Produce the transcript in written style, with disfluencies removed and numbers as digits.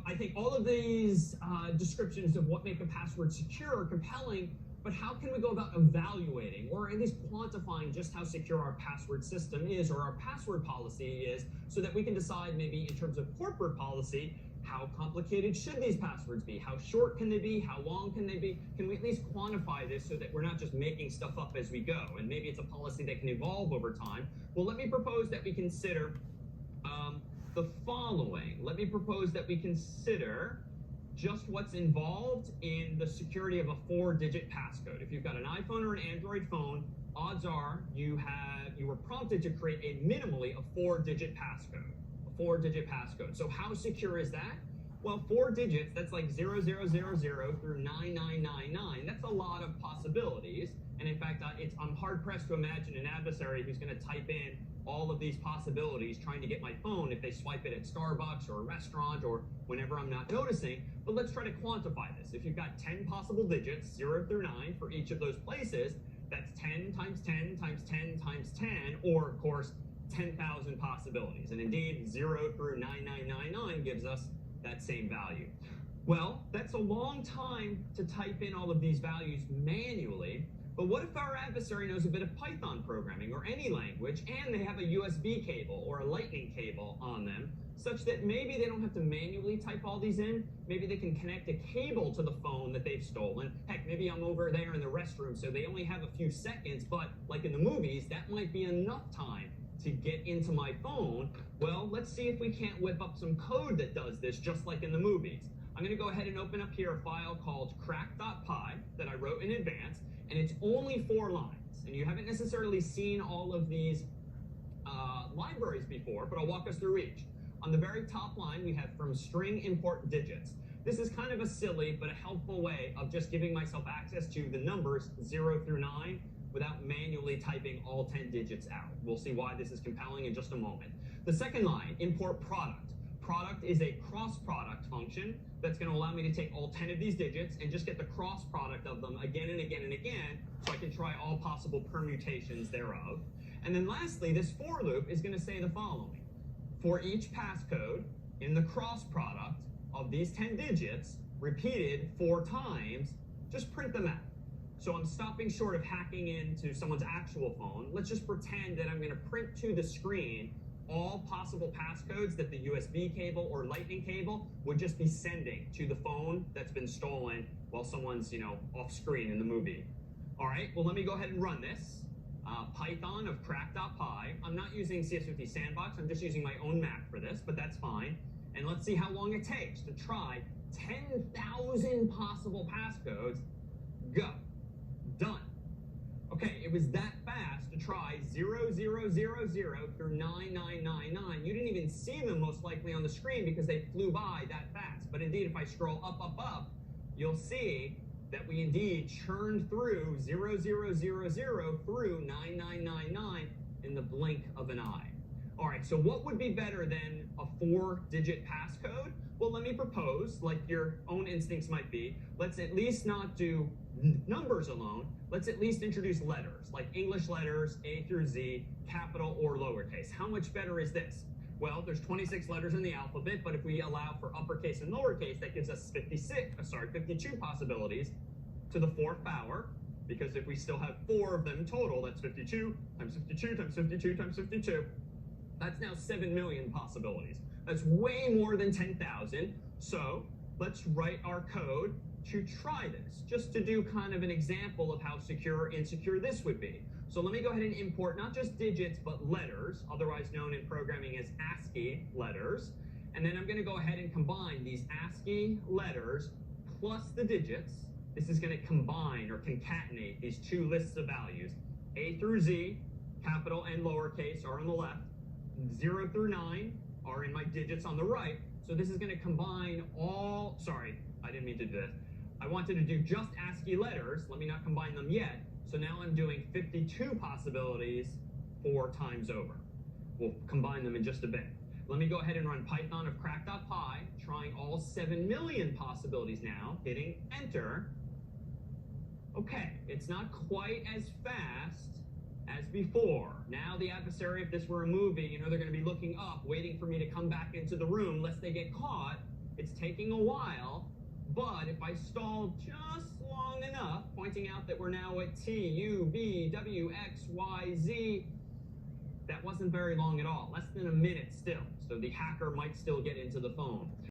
I think all of these descriptions of what make a password secure are compelling, but how can we go about evaluating or at least quantifying just how secure our password system is or our password policy is so that we can decide maybe in terms of corporate policy, how complicated should these passwords be? How short can they be? How long can they be? Can we at least quantify this so that we're not just making stuff up as we go? And maybe it's a policy that can evolve over time. Well, let me propose that we consider the following. Let me propose that we consider just what's involved in the security of a 4-digit passcode. If you've got an iPhone or an Android phone, odds are you were prompted to create a minimally a 4-digit passcode. A 4-digit passcode. So how secure is that? Well, 4 digits, that's like 0000 through 9999. That's a lot of possibilities. And in fact, I'm hard-pressed to imagine an adversary who's going to type in all of these possibilities trying to get my phone if they swipe it at Starbucks or a restaurant or whenever I'm not noticing. But let's try to quantify this. If you've got 10 possible digits, 0 through 9 for each of those places, that's 10 times 10 times 10 times 10, or of course, 10,000 possibilities. And indeed, 0 through 9999 gives us that same value. Well, that's a long time to type in all of these values manually. But what if our adversary knows a bit of Python programming or any language, and they have a USB cable or a lightning cable on them, such that maybe they don't have to manually type all these in? Maybe they can connect a cable to the phone that they've stolen. Heck, maybe I'm over there in the restroom, so they only have a few seconds, but like in the movies, that might be enough time to get into my phone. Well, let's see if we can't whip up some code that does this, just like in the movies. I'm going to go ahead and open up here a file called crack.py that I wrote in advance, and it's only 4 lines. And you haven't necessarily seen all of these libraries before, but I'll walk us through each. On the very top line, we have from string import digits. This is kind of a silly but a helpful way of just giving myself access to the numbers 0 through 9 without manually typing all 10 digits out. We'll see why this is compelling in just a moment. The second line, import product. Product is a cross product function that's going to allow me to take all 10 of these digits and just get the cross product of them again and again and again, so I can try all possible permutations thereof. And then lastly, this for loop is going to say the following. For each passcode in the cross product of these 10 digits, repeated 4 times, just print them out. So I'm stopping short of hacking into someone's actual phone. Let's just pretend that I'm going to print to the screen all possible passcodes that the USB cable or lightning cable would just be sending to the phone that's been stolen while someone's, off screen in the movie. All right, well, let me go ahead and run this. Python of crack.py. I'm not using CS50 Sandbox. I'm just using my own Mac for this, but that's fine. And let's see how long it takes to try 10,000 possible passcodes. Go. Done. Okay, it was that fast to try 0000 through 9999. You didn't even see them most likely on the screen because they flew by that fast. But indeed, if I scroll up, you'll see that we indeed churned through 0000 through 9999 in the blink of an eye. All right, so what would be better than a 4-digit passcode? Well, let me propose, like your own instincts might be, let's at least not do numbers alone. Let's at least introduce letters, like English letters, A through Z, capital or lowercase. How much better is this? Well, there's 26 letters in the alphabet, but if we allow for uppercase and lowercase, that gives us 52 possibilities to the 4th power, because if we still have 4 of them total, that's 52 times 52 times 52 times 52. That's now 7 million possibilities. That's way more than 10,000. So let's write our code to try this, just to do kind of an example of how secure or insecure this would be. So let me go ahead and import not just digits, but letters, otherwise known in programming as ASCII letters. And then I'm going to go ahead and combine these ASCII letters plus the digits. This is going to combine or concatenate these 2 lists of values. A through Z, capital and lowercase, are on the left. 0 through 9 are in my digits on the right. So this is going to combine all, sorry, I didn't mean to do this. I wanted to do just ASCII letters. Let me not combine them yet. So now I'm doing 52 possibilities 4 times over. We'll combine them in just a bit. Let me go ahead and run Python of crack.py, trying all 7 million possibilities now, hitting enter. Okay, it's not quite as fast as before. Now the adversary, if this were a movie, they're going to be looking up, waiting for me to come back into the room lest they get caught. It's taking a while, but if I stall just long enough, pointing out that we're now at T, U, V, W, X, Y, Z, that wasn't very long at all, less than a minute still. So the hacker might still get into the phone.